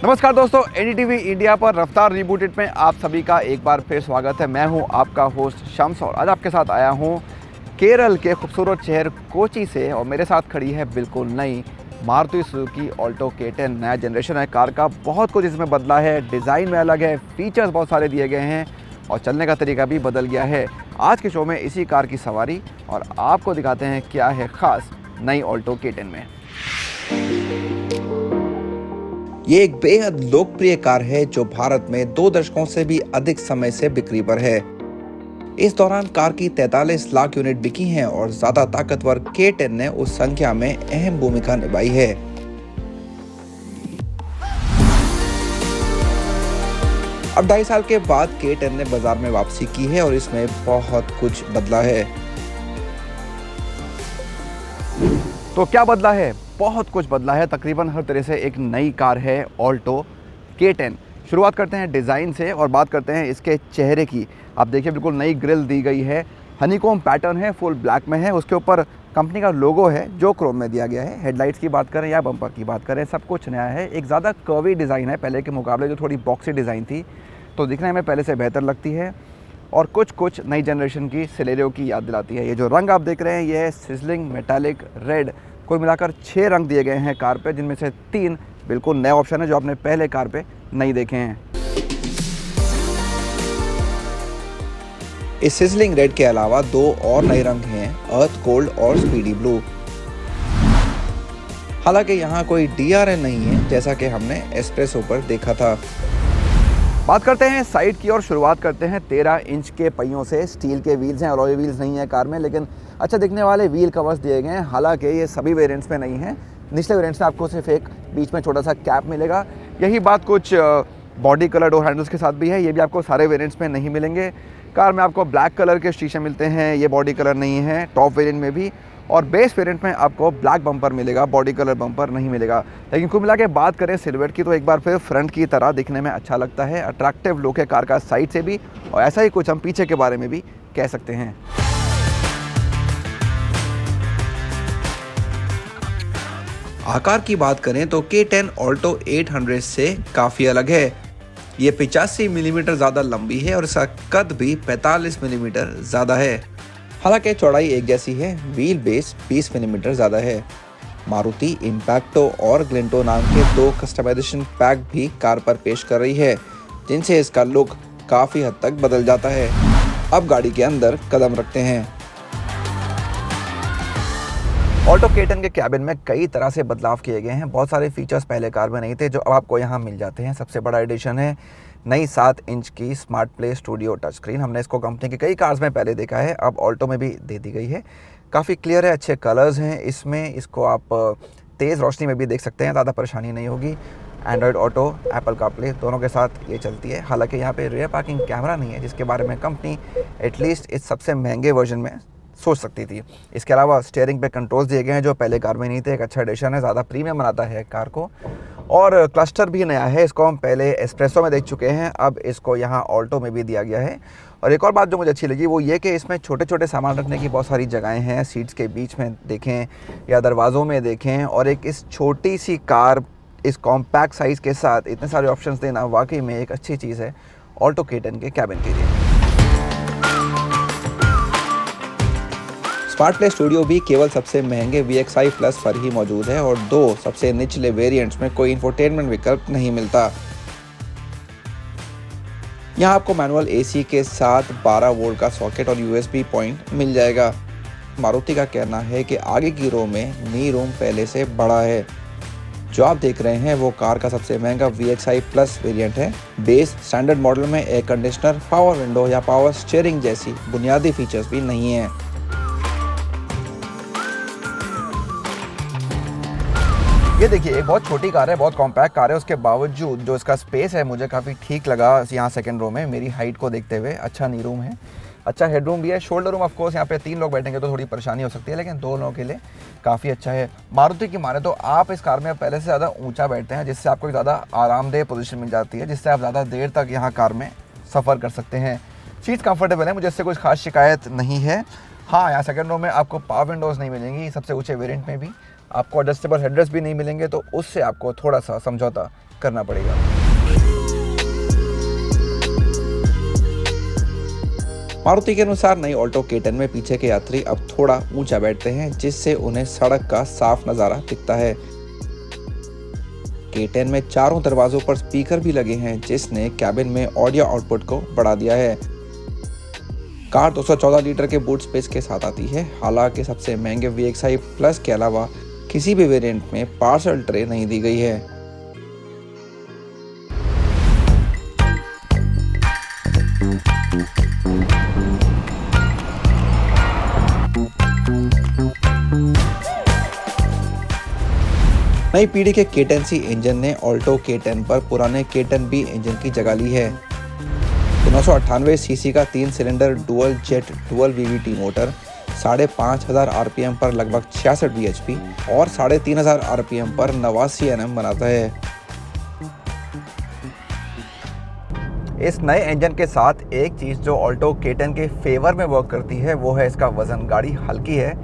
नमस्कार दोस्तों, NDTV India पर रफ्तार रिबूटेड में आप सभी का एक बार फिर स्वागत है। मैं हूं आपका होस्ट शम्स और आज आपके साथ आया हूं केरल के खूबसूरत शहर कोची से और मेरे साथ खड़ी है बिल्कुल नई मारुति सुजुकी ऑल्टो K10। नया जनरेशन है कार का, बहुत कुछ इसमें बदला है, डिज़ाइन में अलग है, फीचर्स बहुत सारे दिए गए हैं और चलने का तरीका भी बदल गया है। आज के शो में इसी कार की सवारी और आपको दिखाते हैं क्या है ख़ास नई ऑल्टो K10 में। ये एक बेहद लोकप्रिय कार है जो भारत में 2 दशकों से भी अधिक समय से बिक्री पर है। इस दौरान कार की 43 लाख यूनिट बिकी हैं और ज्यादा ताकतवर K10 ने उस संख्या में अहम भूमिका निभाई है। अब 2.5 साल के बाद K10 ने बाजार में वापसी की है और इसमें बहुत कुछ बदला है। तो क्या बदला है? बहुत कुछ बदला है, तकरीबन हर तरह से एक नई कार है ऑल्टो K10। शुरुआत करते हैं डिज़ाइन से और बात करते हैं इसके चेहरे की। आप देखिए बिल्कुल नई ग्रिल दी गई है, हनीकॉम पैटर्न है, फुल ब्लैक में है, उसके ऊपर कंपनी का लोगो है जो क्रोम में दिया गया है। हेडलाइट्स की बात करें या बम्पर की बात करें, सब कुछ नया है। एक ज़्यादा कर्वी डिज़ाइन है पहले के मुकाबले, जो थोड़ी बॉक्सी डिज़ाइन थी तो दिखने में पहले से बेहतर लगती है और कुछ नई जनरेशन की सिलेरियो की याद दिलाती है। ये जो रंग आप देख रहे हैं ये है सिजलिंग मेटालिक रेड। कुल मिलाकर 6 रंग दिए गए हैं कार पे, जिनमें से 3 बिल्कुल नए ऑप्शन है जो आपने पहले कार पे नहीं देखे हैं। इस सिजलिंग रेड के अलावा 2 और नए रंग हैं, अर्थ गोल्ड और स्पीडी ब्लू। हालांकि यहाँ कोई DRL नहीं है जैसा कि हमने एस्प्रेसो पर देखा था। बात करते हैं साइड की और शुरुआत करते हैं 13 इंच के पहियों से। स्टील के व्हील्स हैं, अलॉय व्हील्स नहीं है कार में, लेकिन अच्छा दिखने वाले व्हील कवर्स दिए गए हैं। हालांकि ये सभी वेरिएंट्स में नहीं है, निचले वेरिएंट्स में आपको सिर्फ एक बीच में छोटा सा कैप मिलेगा। यही बात कुछ बॉडी कलर डोर हैंडल्स के साथ भी है, ये भी आपको सारे वेरिएंट्स में नहीं मिलेंगे। कार में आपको ब्लैक कलर के शीशे मिलते हैं, ये बॉडी कलर नहीं है टॉप वेरिएंट में भी, और बेस वेरिएंट में आपको ब्लैक बम्पर मिलेगा, बॉडी कलर बम्पर नहीं मिलेगा। लेकिन कुल मिला के बात करें सिल्हूट की तो एक बार फिर फ्रंट की तरह दिखने में अच्छा लगता है, अट्रैक्टिव लुक है कार का साइड से भी, और ऐसा ही कुछ हम पीछे के बारे में भी कह सकते हैं। आकार की बात करें तो K10 ऑल्टो 800 से काफ़ी अलग है। ये 85 मिलीमीटर ज़्यादा लंबी है और इसका कद भी 45 मिलीमीटर ज़्यादा है। हालांकि चौड़ाई एक जैसी है, व्हील बेस 20 मिलीमीटर ज़्यादा है। मारुति इम्पैक्टो और ग्लिंटो नाम के 2 कस्टमाइजेशन पैक भी कार पर पेश कर रही है, जिनसे इसका लुक काफ़ी हद तक बदल जाता है। अब गाड़ी के अंदर कदम रखते हैं। ऑल्टो K10 के कैबिन में कई तरह से बदलाव किए गए हैं। बहुत सारे फीचर्स पहले कार में नहीं थे जो अब आपको यहाँ मिल जाते हैं। सबसे बड़ा एडिशन है नई 7 इंच की smart play studio touch screen. हमने इसको कंपनी की कई कार्स में पहले देखा है, अब ऑल्टो में भी दे दी गई है। काफ़ी क्लियर है, अच्छे कलर्स हैं इसमें। इसको आप तेज़ रोशनी में भी देख सकते हैं, ज़्यादा परेशानी नहीं होगी। एंड्रॉयड ऑटो, एप्पल कारप्ले दोनों के साथ ये चलती है। हालांकि यहाँ पे रियर पार्किंग कैमरा नहीं है, जिसके बारे में कंपनी एटलीस्ट इस सबसे महंगे वर्जन में सोच सकती थी। इसके अलावा स्टीयरिंग पे कंट्रोल्स दिए गए हैं जो पहले कार में नहीं थे। एक अच्छा एडिशन है, ज़्यादा प्रीमियम बनाता है कार को। और क्लस्टर भी नया है, इसको हम पहले एस्प्रेसो में देख चुके हैं, अब इसको यहाँ ऑल्टो में भी दिया गया है। और एक और बात जो मुझे अच्छी लगी वो ये कि इसमें छोटे छोटे सामान रखने की बहुत सारी जगहें हैं। सीट्स के बीच में देखें या दरवाज़ों में देखें, और एक इस छोटी सी कार इस कॉम्पैक्ट साइज़ के साथ इतने सारे ऑप्शंस देना वाकई में एक अच्छी चीज़ है ऑल्टो K10 के कैबिन के लिए। स्मार्ट प्ले स्टूडियो भी केवल सबसे महंगे VXI प्लस पर ही मौजूद है और 2 सबसे निचले वेरिएंट्स में कोई इंफोटेनमेंट विकल्प नहीं मिलता। यहाँ आपको मैनुअल AC के साथ 12 वोल्ट का सॉकेट और USB पॉइंट मिल जाएगा। मारुति का कहना है कि आगे की रो में नी रूम पहले से बड़ा है। जो आप देख रहे हैं वो कार का सबसे महंगा VXI प्लस वेरिएंट है। बेस स्टैंडर्ड मॉडल में एयर कंडीशनर, पावर विंडो या पावर स्टीयरिंग जैसी बुनियादी फीचर्स भी नहीं हैं। ये देखिए एक बहुत छोटी कार है, बहुत कॉम्पैक्ट कार है, उसके बावजूद जो इसका स्पेस है मुझे काफ़ी ठीक लगा। यहाँ सेकंड रो में मेरी हाइट को देखते हुए अच्छा नी रूम है, अच्छा हेडरूम भी है। शोल्डर रूम ऑफकोर्स यहाँ पे 3 लोग बैठेंगे तो थोड़ी परेशानी हो सकती है, लेकिन 2 लोगों के लिए काफ़ी अच्छा है। मारुति की माने तो आप इस कार में पहले से ज़्यादा ऊंचा बैठते हैं, जिससे आपको ज़्यादा आरामदेह पोजीशन मिल जाती है, जिससे आप ज़्यादा देर तक यहाँ कार में सफ़र कर सकते हैं। सीट्स कंफर्टेबल है, मुझे इससे कुछ खास शिकायत नहीं है। हाँ, यहाँ सेकंड रो में आपको पावर विंडोज़ नहीं मिलेंगी, सबसे ऊँचे वेरिएंट में भी आपको एडजस्टेबल हेडरेस्ट भी नहीं मिलेंगे, तो उससे आपको थोड़ा सा समझौता करना पड़ेगा। मारुति के अनुसार नई ऑल्टो K10 में पीछे के यात्री अब थोड़ा ऊंचा बैठते हैं, जिससे उन्हें सड़क का साफ नज़ारा दिखता है। K10 में चारों दरवाजों पर स्पीकर भी लगे हैं, जिसने कैबिन में ऑडियो आउटपुट को बढ़ा दिया है। कार 214 लीटर के बूट स्पेस के साथ आती है। हालांकि सबसे महंगे VXI प्लस के अलावा किसी भी वेरिएंट में पार्सल ट्रे नहीं दी गई है। नई पीढ़ी के K10C इंजन ने ऑल्टो K10 पर पुराने K10B इंजन की जगह ली है। 998 सीसी का 3 cylinder dual jet dual VVT motor 5500 RPM पर लगभग 66 bhp और 3500 RPM पर 89 Nm बनाता है। इस नए इंजन के साथ एक चीज़ जो ऑल्टो K10 के फेवर में वर्क करती है वो है इसका वज़न। गाड़ी हल्की है,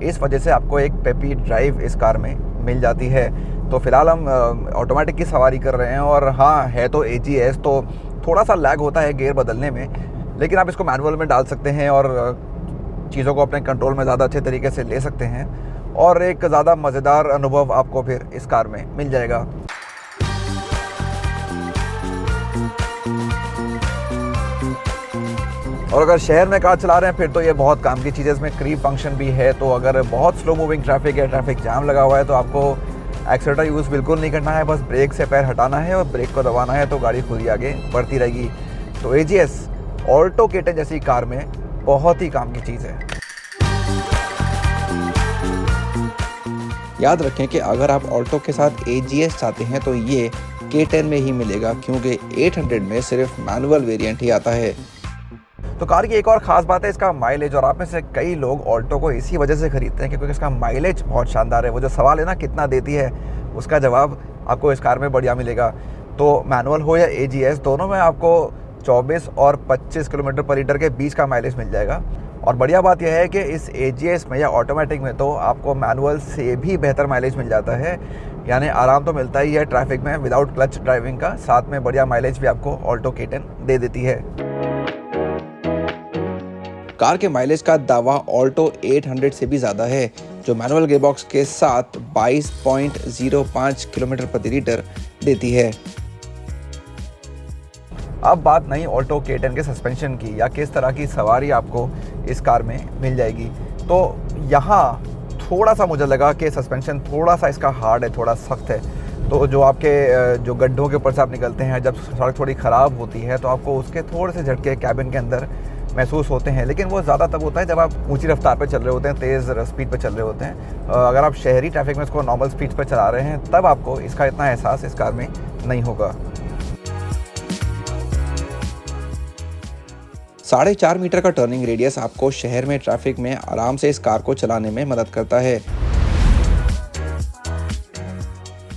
इस वजह से आपको एक पेपी ड्राइव इस कार में मिल जाती है। तो फिलहाल हम ऑटोमेटिक की सवारी कर रहे हैं और हाँ है तो AGS, तो थोड़ा सा लैग होता है गियर बदलने में, लेकिन आप इसको मैनुअल में डाल सकते हैं और चीज़ों को अपने कंट्रोल में ज़्यादा अच्छे तरीके से ले सकते हैं और एक ज़्यादा मज़ेदार अनुभव आपको फिर इस कार में मिल जाएगा। और अगर शहर में कार चला रहे हैं फिर तो ये बहुत काम की चीज़ है। इसमें क्रीप फंक्शन भी है, तो अगर बहुत स्लो मूविंग ट्रैफिक है, ट्रैफिक जाम लगा हुआ है, तो आपको एक्सीलेटर यूज़ बिल्कुल नहीं करना है, बस ब्रेक से पैर हटाना है और ब्रेक को दबाना है, तो गाड़ी खुद ही आगे बढ़ती रहेगी। तो AGS ऑल्टो K10 जैसी कार में बहुत ही काम की चीज़ है। याद रखें कि अगर आप ऑल्टो के साथ AGS चाहते हैं तो ये K10 में ही मिलेगा, क्योंकि 800 में सिर्फ मैनुअल वेरिएंट ही आता है। तो कार की एक और ख़ास बात है इसका माइलेज, और आप में से कई लोग ऑल्टो को इसी वजह से खरीदते हैं क्योंकि इसका माइलेज बहुत शानदार है। वो जो सवाल है ना कितना देती है, उसका जवाब आपको इस कार में बढ़िया मिलेगा। तो मैनुअल हो या AGS, दोनों में आपको 24 और 25 किलोमीटर पर लीटर के बीच का माइलेज मिल जाएगा। और बढ़िया बात यह है कि इस AGS में या ऑटोमेटिक में तो आपको मैनुअल से भी बेहतर माइलेज मिल जाता है, यानी आराम तो मिलता ही है ट्रैफिक में विदाउट क्लच ड्राइविंग का, साथ में बढ़िया माइलेज भी आपको ऑल्टो K10 दे देती है। कार के माइलेज का दावा ऑल्टो 800 से भी ज़्यादा है, जो मैनुअल गियरबॉक्स के साथ 22.05 किलोमीटर प्रति लीटर देती है। अब बात नहीं ऑल्टो K10 के सस्पेंशन की या किस तरह की सवारी आपको इस कार में मिल जाएगी। तो यहाँ थोड़ा सा मुझे लगा कि सस्पेंशन थोड़ा सा इसका हार्ड है, थोड़ा सख्त है। तो जो आपके जो गड्ढों के ऊपर से आप निकलते हैं, जब सड़क थोड़ी ख़राब होती है तो आपको उसके थोड़े से झटके कैबिन के अंदर महसूस होते हैं, लेकिन वो ज़्यादा तब होता है जब आप ऊंची रफ्तार पे चल रहे होते हैं, तेज़ स्पीड पे चल रहे होते हैं। अगर आप शहरी ट्रैफिक में इसको नॉर्मल स्पीड पे चला रहे हैं तब आपको इसका इतना एहसास इस कार में नहीं होगा। 4.5 मीटर का टर्निंग रेडियस आपको शहर में ट्रैफिक में आराम से इस कार को चलाने में मदद करता है,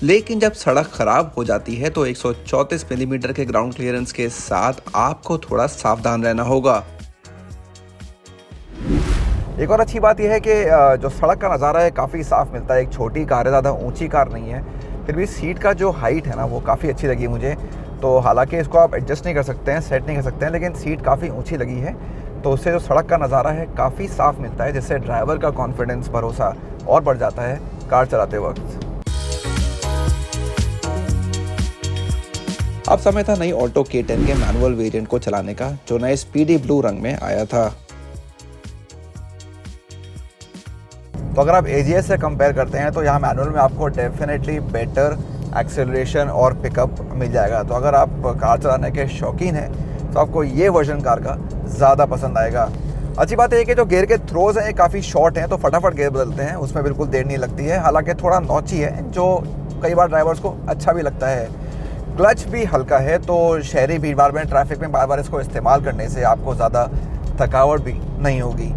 लेकिन जब सड़क खराब हो जाती है तो 134 मिलीमीटर के ग्राउंड क्लियरेंस के साथ आपको थोड़ा सावधान रहना होगा। एक और अच्छी बात यह है कि जो सड़क का नज़ारा है काफ़ी साफ़ मिलता है। एक छोटी कार है, ज़्यादा ऊंची कार नहीं है, फिर भी सीट का जो हाइट है ना वो काफ़ी अच्छी लगी मुझे। तो हालांकि इसको आप एडजस्ट नहीं कर सकते हैं, सेट नहीं कर सकते हैं, लेकिन सीट काफ़ी ऊंची लगी है, तो उससे जो सड़क का नज़ारा है काफ़ी साफ़ मिलता है, जिससे ड्राइवर का कॉन्फिडेंस, भरोसा और बढ़ जाता है कार चलाते वक्त। अब समय था नई ऑल्टो K10 के मैनुअल वेरिएंट को चलाने का, जो नए स्पीडी ब्लू रंग में आया था। तो अगर आप AGS से कंपेयर करते हैं तो यहाँ मैनुअल में आपको डेफिनेटली बेटर एक्सेलरेशन और पिकअप मिल जाएगा। तो अगर आप कार चलाने के शौकीन हैं तो आपको ये वर्जन कार का ज़्यादा पसंद आएगा। अच्छी बात है कि जो गियर के थ्रोज हैं ये काफ़ी शॉर्ट हैं, तो फटाफट गियर बदलते हैं, उसमें बिल्कुल देर नहीं लगती है। हालांकि थोड़ा नौची है, जो कई बार ड्राइवर्स को अच्छा भी लगता है। क्लच भी हल्का है, तो शहरी भीड़भाड़ में ट्रैफिक में बार बार इसको इस्तेमाल करने से आपको ज़्यादा थकावट भी नहीं होगी।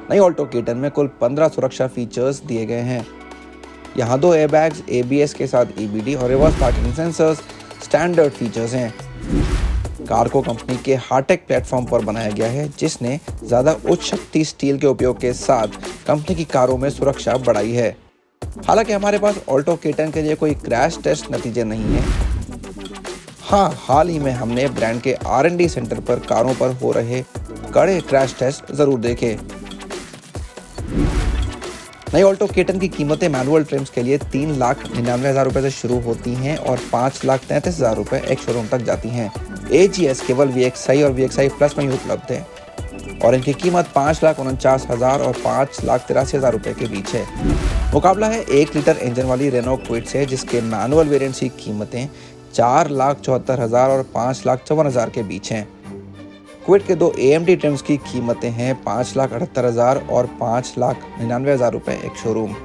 नई ऑल्टो K10 में कुल 15 सुरक्षा फीचर्स दिए गए हैं। यहाँ 2 एयरबैग्स, ABS के साथ EBD और reverse parking sensors standard features हैं। कार को कंपनी के हार्टेक प्लेटफॉर्म पर बनाया गया है, जिसने ज़्यादा उच्च शक्ति स्टील के उपयोग के साथ कंपनी की कारों में सुरक्षा बढ़ाई है। हालांकि हमारे पास ऑल्टो K10 के लिए कोई क्रैश टेस्ट नतीजे नहीं है। हाँ, हाल ही में हमने ब्रांड के R&D सेंटर पर कारों पर हो रहे कड़े क्रैश टेस्ट जरूर देखे। नई ऑल्टो K10 की कीमतें मैनुअल ट्रिम्स के लिए 3,99,000 रुपए से शुरू होती हैं और 5,33,000 रुपए एक शोरूम तक जाती हैं। AGS केवल VXI और VXI प्लस में ही उपलब्ध है और इनकी कीमत 5,49,000 और 5,83,000 रुपए के बीच है। मुकाबला है 1 लीटर इंजन वाली रेनो क्विड से, जिसके मैनुअल वेरिएंट्स की कीमतें 4,74,000 और 5,54,000 के बीच हैं। क्विड के 2 AMD ट्रिम्स की कीमतें हैं 5,78,000 और 5,99,000 रुपए एक शोरूम।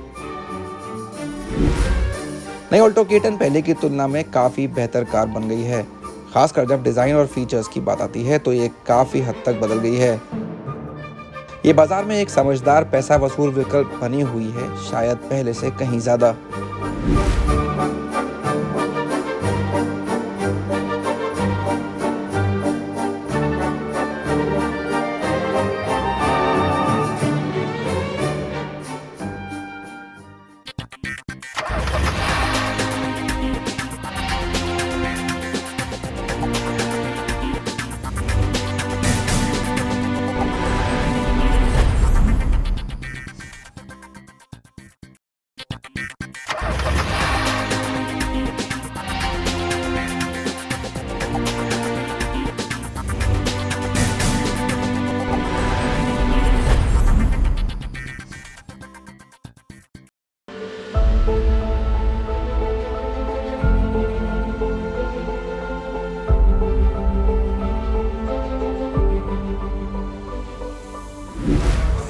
नई ऑल्टो K10 पहले की तुलना में काफ़ी बेहतर कार बन गई है। खासकर जब डिज़ाइन और फीचर्स की बात आती है तो ये काफ़ी हद तक बदल गई है। ये बाजार में एक समझदार पैसा वसूल विकल्प बनी हुई है, शायद पहले से कहीं ज़्यादा।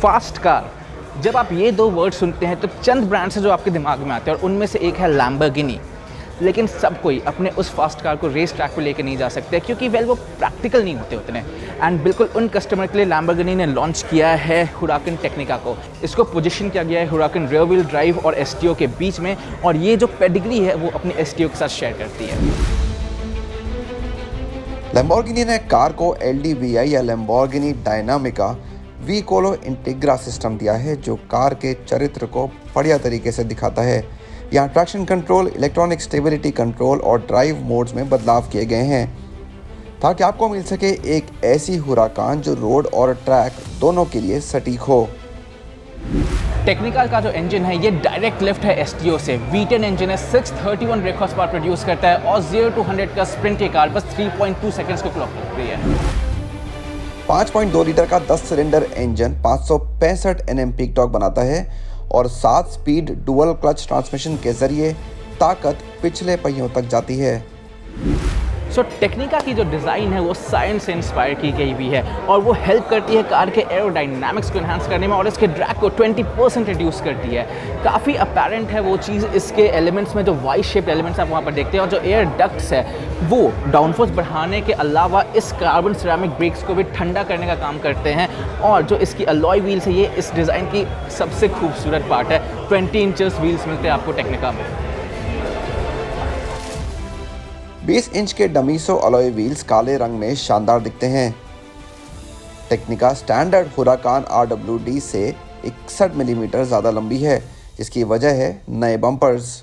फास्ट कार, जब आप ये 2 वर्ड सुनते हैं तो चंद ब्रांड्स हैं जो आपके दिमाग में आते हैं और उनमें से एक है लैम्बोर्गिनी। लेकिन सब कोई अपने उस फास्ट कार को रेस ट्रैक पे लेके नहीं जा सकते क्योंकि वो प्रैक्टिकल नहीं होते उतने। एंड बिल्कुल उन कस्टमर के लिए लैम्बोर्गिनी ने लॉन्च किया है हुराकन टेक्निका को। इसको पोजीशन किया गया है हुराकन रियर व्हील ड्राइव और STO के बीच में, और ये जो पेडिग्री है वो अपने STO के साथ शेयर करती है। लैम्बोर्गिनी ने कार को LDVI या लैम्बोर्गिनी डायनामिका V-Colo इंटीग्रा सिस्टम दिया है, जो कार के चरित्र को बढ़िया तरीके से दिखाता है। यहाँ traction control, electronic stability control और ड्राइव मोड्स में बदलाव किए गए हैं ताकि आपको मिल सके एक ऐसी हुराकान जो रोड और ट्रैक दोनों के लिए सटीक हो। टेक्निकल का जो इंजन है ये डायरेक्ट लिफ्ट है STO से। V10 इंजन है, 631 ब्रेक हॉर्स पावर प्रोड्यूस करता है और 0 to 100 का स्प्रिंट ये कार बस 3.2 सेकंड्स को क्लॉक करती है। 5.2 लीटर का 10 cylinder engine 565 Nm peak torque बनाता है और 7 स्पीड डुअल क्लच ट्रांसमिशन के जरिए ताकत पिछले पहियों तक जाती है। सो टेक्निका की जो डिज़ाइन है वो साइंस से इंस्पायर की गई हुई है और वो हेल्प करती है कार के एरोडायनामिक्स को एनहांस करने में और इसके ड्रैग को 20% रिड्यूस करती है। काफ़ी अपैरेंट है वो चीज़ इसके एलिमेंट्स में, जो वाई शेप्ड एलिमेंट्स आप वहाँ पर देखते हैं, और जो एयर डक्ट्स है वो डाउनफोर्स बढ़ाने के अलावा इस कार्बन सिरेमिक ब्रेक्स को भी ठंडा करने का काम करते हैं। और जो इसकी अलॉय व्हील्स है, ये इस डिज़ाइन की सबसे खूबसूरत पार्ट है। 20 इंचेस व्हील्स मिलते हैं आपको टेक्निका में। 20 इंच के डमीसो अलॉय व्हील्स काले रंग में शानदार दिखते हैं। टेक्निका स्टैंडर्ड हुराकान RWD से 61 मिलीमीटर ज़्यादा लंबी है, जिसकी वजह है नए बम्पर्स।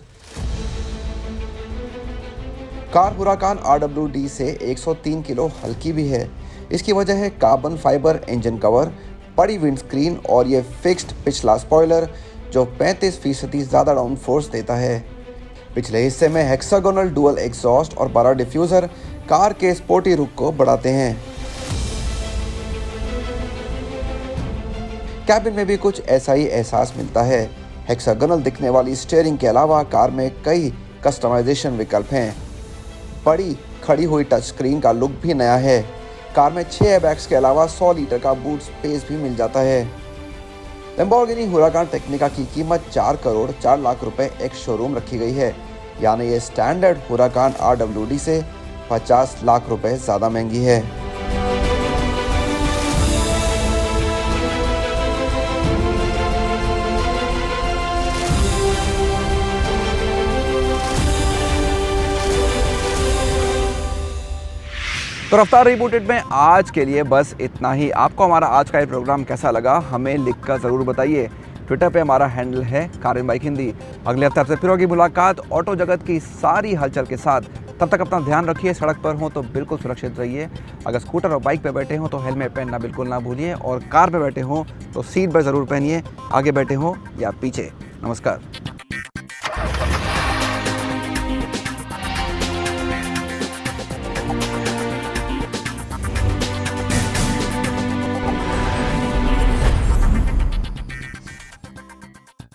कार हुराकान RWD से 103 किलो हल्की भी है। इसकी वजह है कार्बन फाइबर इंजन कवर, बड़ी विंडस्क्रीन और ये फिक्स्ड पिछला स्पॉइलर जो 35% ज़्यादा डाउन फोर्स देता है। पिछले हिस्से में हेक्सागोनल डुअल एग्जॉस्ट और 12 डिफ्यूज़र कार के स्पोर्टी लुक को बढ़ाते हैं। कैबिन में भी कुछ ऐसा ही एहसास मिलता है। हेक्सागोनल दिखने वाली स्टीयरिंग के अलावा कार में कई कस्टमाइजेशन विकल्प हैं। बड़ी खड़ी हुई टच स्क्रीन का लुक भी नया है। कार में 6 एयरबैग्स के अलावा 100 लीटर का बूट स्पेस भी मिल जाता है। लैम्बोर्गिनी हुराकान टेक्निका की कीमत 4 करोड़ 4 लाख रुपए एक शोरूम रखी गई है, यानी ये स्टैंडर्ड हुराकान RWD से 50 लाख रुपए ज़्यादा महंगी है। तो रफ्तार रिबूटेड में आज के लिए बस इतना ही। आपको हमारा आज का ये प्रोग्राम कैसा लगा हमें लिखकर ज़रूर बताइए। ट्विटर पे हमारा हैंडल है कार एंड बाइक हिंदी। अगले हफ्ते आपसे फिर होगी मुलाकात ऑटो जगत की सारी हलचल के साथ। तब तक अपना ध्यान रखिए, सड़क पर हो तो बिल्कुल सुरक्षित रहिए। अगर स्कूटर और बाइक पे बैठे हो तो हेलमेट पहनना बिल्कुल ना भूलिए, और कार पे बैठे हो तो सीट बेल्ट ज़रूर पहनिए, आगे बैठे हो या पीछे। नमस्कार।